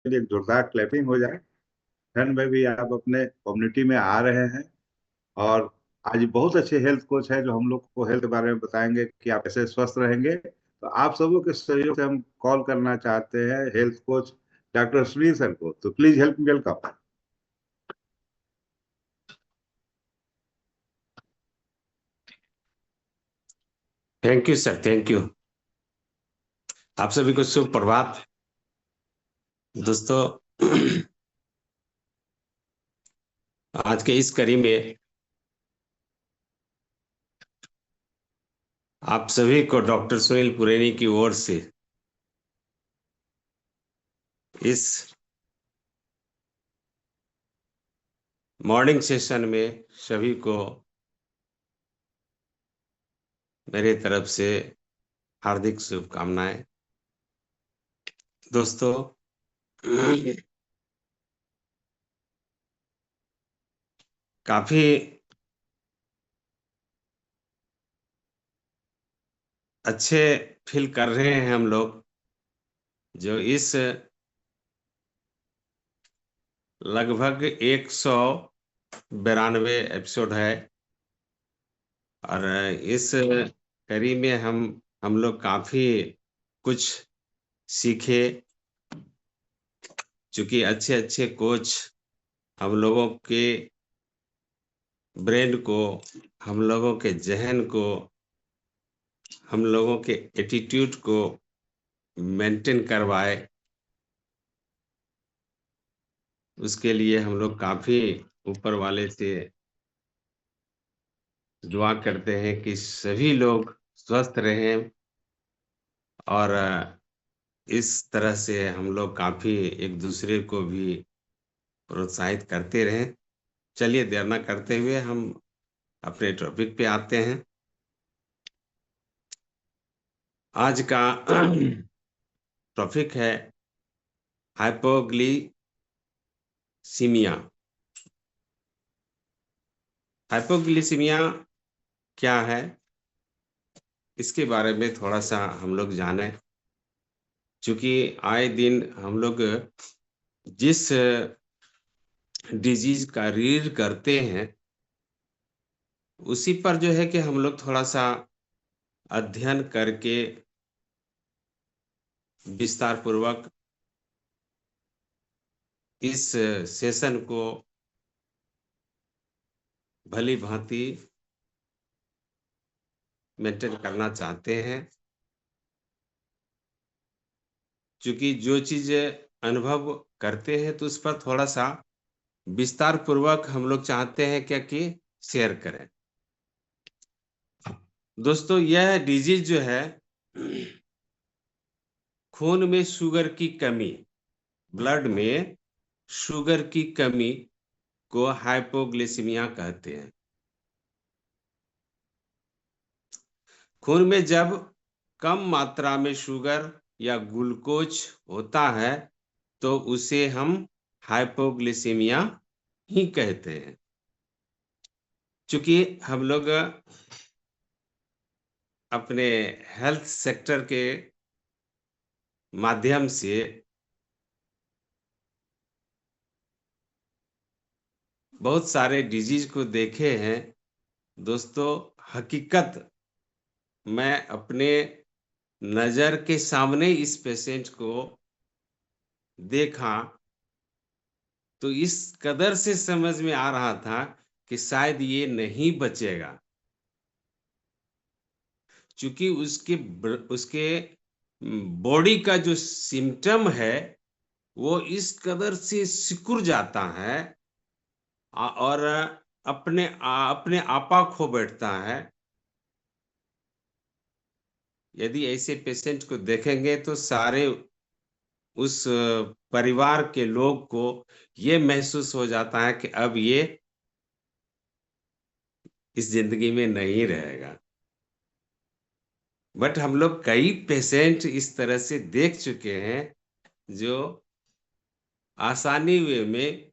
लिए एक जोरदार क्लैपिंग हो जाए। ठंड में भी आप अपने कम्युनिटी में आ रहे हैं, और आज बहुत अच्छे हेल्थ कोच है जो हम लोग को हेल्थ के बारे में बताएंगे कि आप कैसे स्वस्थ रहेंगे। तो आप सबों के सहयोग से हम कॉल करना चाहते हैं health coach doctor Sunil sir को। तो please help me welcome. Thank you sir, thank you. आप सभी को शुभ प्रभात दोस्तों। आज के इस कड़ी में आप सभी को डॉक्टर सुनील पुरेनी की ओर से इस मॉर्निंग सेशन में सभी को मेरे तरफ से हार्दिक शुभकामनाएं। दोस्तों, काफी अच्छे फील कर रहे हैं हम लोग, जो इस लगभग 192 एपिसोड है, और इस कड़ी में हम लोग काफी कुछ सीखे। चूंकि अच्छे अच्छे कोच हम लोगों के ब्रेन को, हम लोगों के जहन को, हम लोगों के एटीट्यूड को मेंटेन करवाए, उसके लिए हम लोग काफी ऊपर वाले से दुआ करते हैं कि सभी लोग स्वस्थ रहें, और इस तरह से हम लोग काफी एक दूसरे को भी प्रोत्साहित करते रहें। चलिए, देर न करते हुए हम अपने टॉपिक पे आते हैं। आज का टॉपिक है हाइपोग्लिसीमिया। हाइपोग्लिसीमिया क्या है, इसके बारे में थोड़ा सा हम लोग जाने। क्योंकि आए दिन हम लोग जिस डिजीज का रीड करते हैं, उसी पर जो है कि हम लोग थोड़ा सा अध्ययन करके विस्तार पूर्वक इस सेशन को भली भांति मेंटेन करना चाहते हैं। क्योंकि जो चीज अनुभव करते हैं तो उस पर थोड़ा सा विस्तार पूर्वक हम लोग चाहते हैं क्या कि शेयर करें। दोस्तों, यह डिजीज जो है, खून में शुगर की कमी, ब्लड में शुगर की कमी को हाइपोग्लिसीमिया कहते हैं। खून में जब कम मात्रा में शुगर या ग्लूकोज होता है तो उसे हम हाइपोग्लिसीमिया ही कहते हैं। क्योंकि हम लोग अपने हेल्थ सेक्टर के माध्यम से बहुत सारे डिजीज को देखे हैं। दोस्तों, हकीकत मैं अपने नजर के सामने इस पेशेंट को देखा तो इस कदर से समझ में आ रहा था कि शायद ये नहीं बचेगा। क्योंकि उसके उसके बॉडी का जो सिम्टम है वो इस कदर से सिकुड़ जाता है, और अपने आपा खो बैठता है। यदि ऐसे पेशेंट को देखेंगे तो सारे उस परिवार के लोग को ये महसूस हो जाता है कि अब ये इस जिंदगी में नहीं रहेगा। बट हम लोग कई पेशेंट इस तरह से देख चुके हैं जो आसानी वे में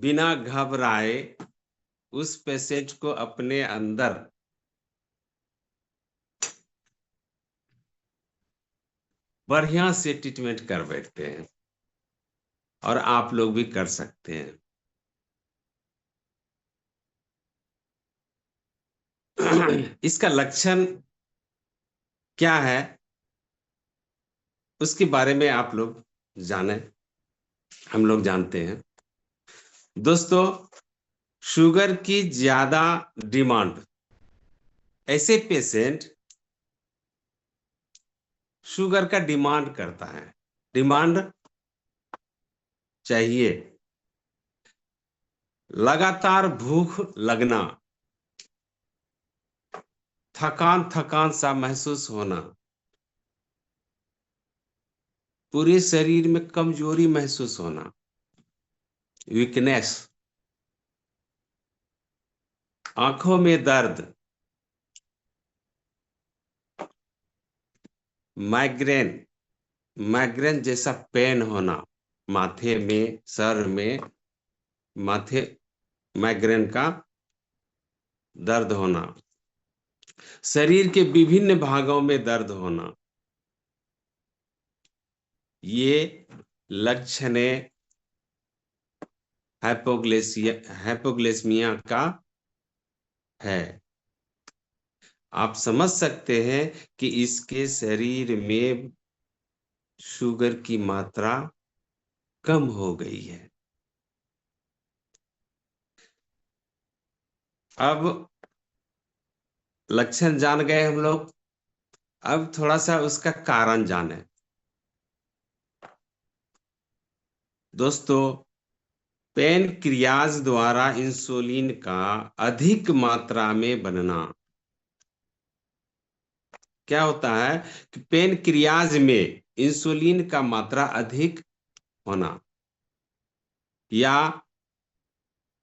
बिना घबराए उस पेशेंट को अपने अंदर बढ़िया से ट्रीटमेंट कर बैठते हैं, और आप लोग भी कर सकते हैं। इसका लक्षण क्या है उसके बारे में आप लोग जाने, हम लोग जानते हैं। दोस्तों, शुगर की ज्यादा डिमांड, ऐसे पेशेंट शुगर का डिमांड करता है, डिमांड चाहिए, लगातार भूख लगना, थकान थकान सा महसूस होना, पूरे शरीर में कमजोरी महसूस होना, वीकनेस, आंखों में दर्द, माइग्रेन, माइग्रेन जैसा पेन होना, माथे में, सर में, माथे, माइग्रेन का दर्द होना, शरीर के विभिन्न भागों में दर्द होना, ये लक्षणें हाइपोग्लाइसीमिया का है। आप समझ सकते हैं कि इसके शरीर में शुगर की मात्रा कम हो गई है। अब लक्षण जान गए हम लोग, अब थोड़ा सा उसका कारण जाने। दोस्तों, पैनक्रियाज द्वारा इंसुलिन का अधिक मात्रा में बनना, क्या होता है कि पैनक्रियाज में इंसुलिन का मात्रा अधिक होना, या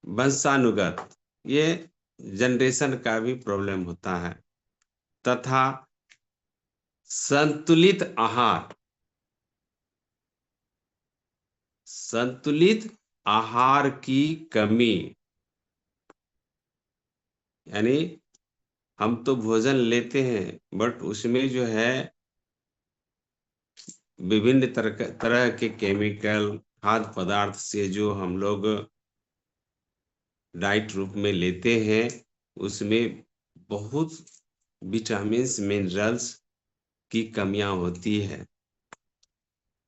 वंशानुगत, ये जनरेशन का भी प्रॉब्लम होता है, तथा संतुलित आहार, संतुलित आहार की कमी, यानी हम तो भोजन लेते हैं बट उसमें जो है विभिन्न तरह के केमिकल, खाद्य पदार्थ से जो हम लोग डाइट रूप में लेते हैं, उसमें बहुत विटामिन्स, मिनरल्स की कमियां होती है,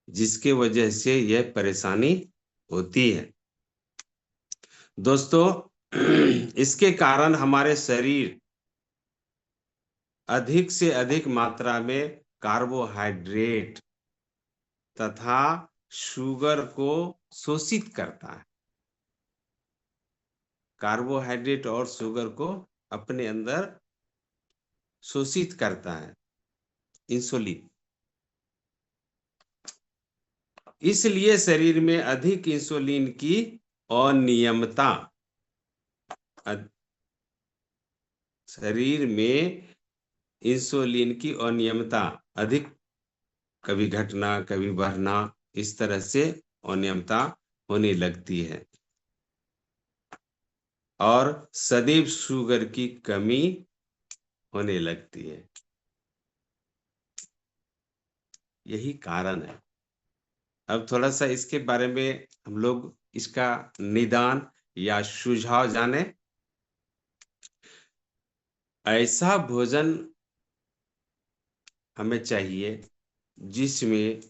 जिसके वजह से यह परेशानी होती है। दोस्तों, इसके कारण हमारे शरीर अधिक से अधिक मात्रा में कार्बोहाइड्रेट तथा शुगर को शोषित करता है, कार्बोहाइड्रेट और शुगर को अपने अंदर शोषित करता है इंसुलिन। इसलिए शरीर में अधिक इंसुलिन की अनियमितता, शरीर में इंसुलिन की अनियमितता, अधिक, कभी घटना कभी बढ़ना, इस तरह से अनियमितता होने लगती है, और सदैव शुगर की कमी होने लगती है। यही कारण है। अब थोड़ा सा इसके बारे में हम लोग इसका निदान या सुझाव जाने। ऐसा भोजन हमें चाहिए जिसमें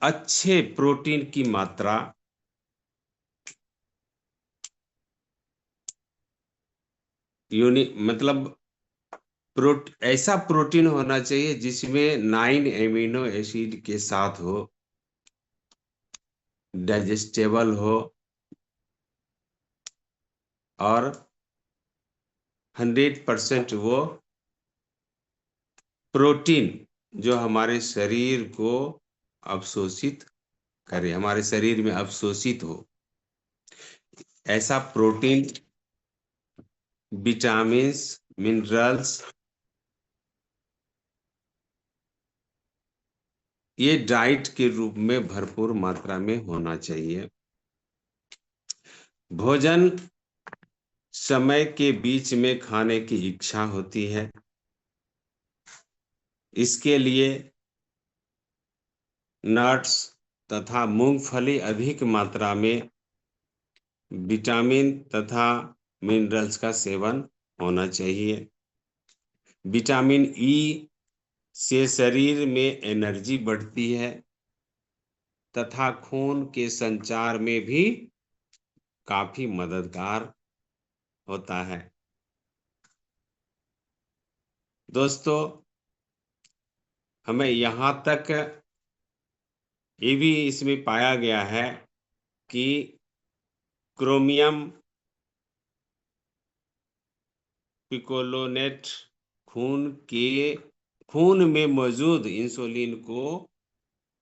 अच्छे प्रोटीन की मात्रा, मतलब ऐसा प्रोटीन होना चाहिए जिसमें 9 एमिनो एसिड के साथ हो, डाइजेस्टेबल हो, और 100% वो प्रोटीन जो हमारे शरीर को अवशोषित करे, हमारे शरीर में अवशोषित हो, ऐसा प्रोटीन, विटामिन्स, मिनरल्स, ये डाइट के रूप में भरपूर मात्रा में होना चाहिए। भोजन समय के बीच में खाने की इच्छा होती है, इसके लिए नट्स तथा मूंगफली अधिक मात्रा में विटामिन तथा मिनरल्स का सेवन होना चाहिए। विटामिन ई से शरीर में एनर्जी बढ़ती है तथा खून के संचार में भी काफी मददगार होता है। दोस्तों, हमें यहाँ तक ये भी इसमें पाया गया है कि क्रोमियम पिकोलोनेट खून में मौजूद इंसुलिन को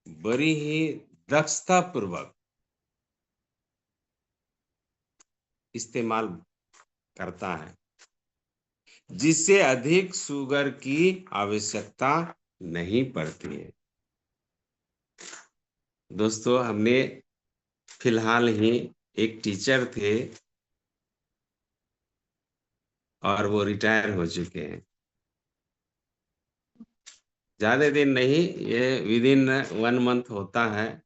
बड़ी ही दक्षता पूर्वक इस्तेमाल करता है, जिससे अधिक शुगर की आवश्यकता नहीं पड़ती है। दोस्तों, हमने फिलहाल ही एक टीचर थे और वो रिटायर हो चुके हैं। ज्यादा दिन नहीं, ये विदिन 1 मंथ होता है।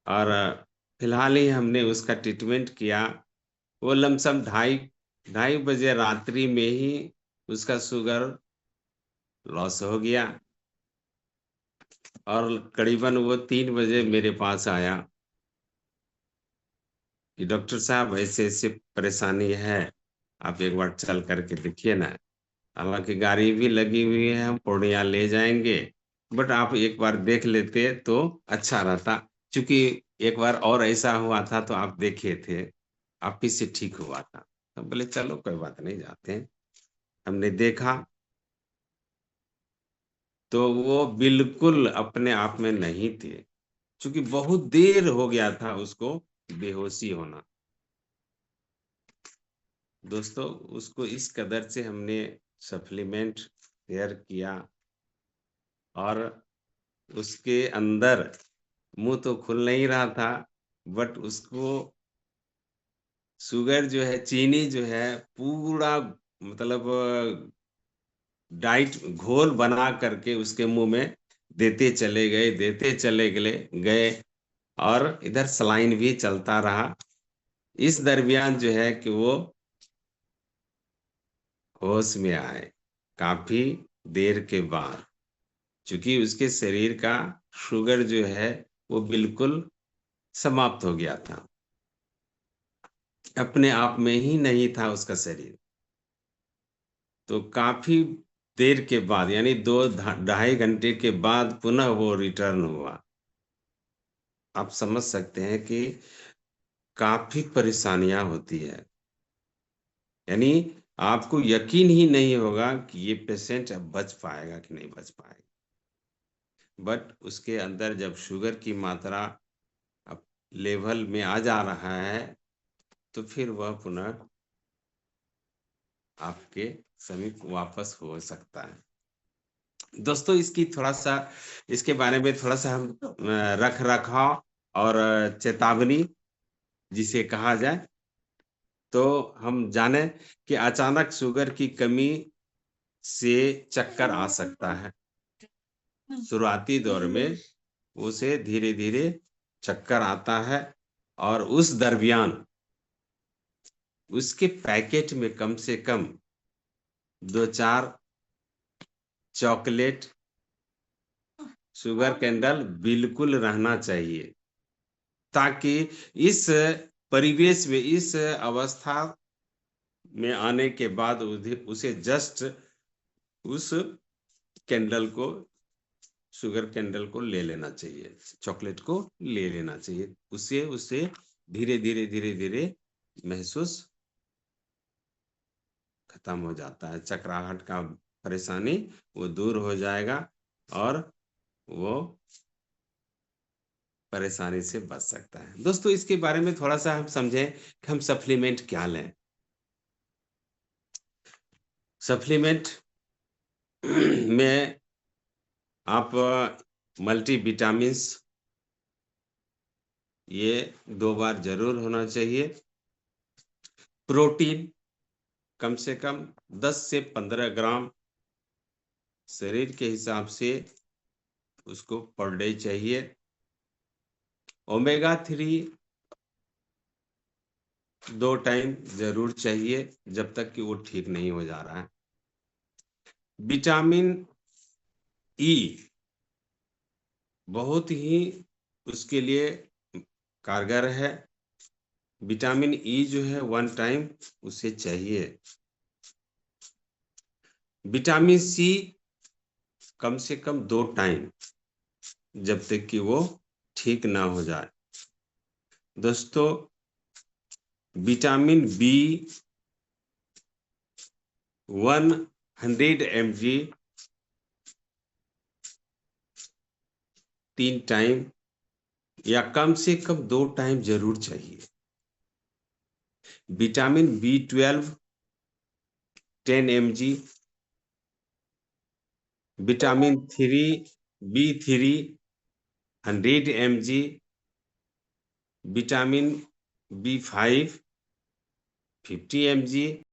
और फिलहाल ही हमने उसका ट्रीटमेंट किया। वो लमसम 2:30 बजे रात्रि में ही उसका शुगर लॉस हो गया और करीबन वो 3 बजे मेरे पास आया कि डॉक्टर साहब ऐसे ऐसे परेशानी है, आप एक बार चल करके देखिए ना। हालांकि गाड़ी भी लगी हुई है, हम पूर्णिया ले जाएंगे, बट आप एक बार देख लेते तो अच्छा रहता। क्योंकि एक बार और ऐसा हुआ था तो आप देखे थे, आप ही से ठीक हुआ था। तो बोले चलो कोई बात नहीं, जाते हैं। हमने देखा तो वो बिल्कुल अपने आप में नहीं थे, क्योंकि बहुत देर हो गया था उसको बेहोशी होना। दोस्तों, उसको इस कदर से हमने सप्लीमेंट शेयर किया और उसके अंदर मुंह तो खुल नहीं रहा था, बट उसको शुगर जो है, चीनी जो है, पूरा मतलब डाइट घोल बना करके उसके मुंह में देते चले गए और इधर सलाइन भी चलता रहा। इस दरमियान जो है कि वो होश में आए काफी देर के बाद, क्योंकि उसके शरीर का शुगर जो है वो बिल्कुल समाप्त हो गया था, अपने आप में ही नहीं था उसका शरीर। तो काफी देर के बाद, यानी 2-2.5 घंटे के बाद पुनः वो रिटर्न हुआ। आप समझ सकते हैं कि काफी परेशानियां होती है, यानी आपको यकीन ही नहीं होगा कि ये पेशेंट अब बच पाएगा कि नहीं बच पाएगा। बट उसके अंदर जब शुगर की मात्रा अब लेवल में आ जा रहा है तो फिर वह पुनः आपके समीप वापस हो सकता है। दोस्तों, इसके बारे में थोड़ा सा हम रख रखाव और चेतावनी जिसे कहा जाए, तो हम जाने कि अचानक शुगर की कमी से चक्कर आ सकता है। शुरुआती दौर में उसे धीरे धीरे चक्कर आता है और उस दरमियान उसके पैकेट में कम से कम 2-4 चॉकलेट शुगर कैंडल बिल्कुल रहना चाहिए, ताकि इस परिवेश में, इस अवस्था में आने के बाद उसे जस्ट उस कैंडल को, शुगर कैंडल को ले लेना चाहिए, चॉकलेट को ले लेना चाहिए। उसे उसे धीरे धीरे महसूस खत्म हो जाता है, चक्राहट का परेशानी वो दूर हो जाएगा और वो परेशानी से बच सकता है। दोस्तों, इसके बारे में थोड़ा सा हम समझें कि हम सप्लीमेंट क्या लें। सप्लीमेंट में आप मल्टी विटामिन्स, ये 2 बार जरूर होना चाहिए। प्रोटीन कम से कम 10 से 15 ग्राम शरीर के हिसाब से उसको पर डे चाहिए। ओमेगा 3 2 टाइम जरूर चाहिए जब तक कि वो ठीक नहीं हो जा रहा है। विटामिन ई बहुत ही उसके लिए कारगर है। विटामिन ई जो है 1 टाइम उसे चाहिए। विटामिन सी कम से कम 2 टाइम, जब तक कि वो ठीक ना हो जाए। दोस्तों, विटामिन बी 100 mg 3 टाइम या कम से कम 2 टाइम जरूर चाहिए। Vitamin B 12 10 mg, vitamin B 3 100 mg, vitamin B 5 50 mg,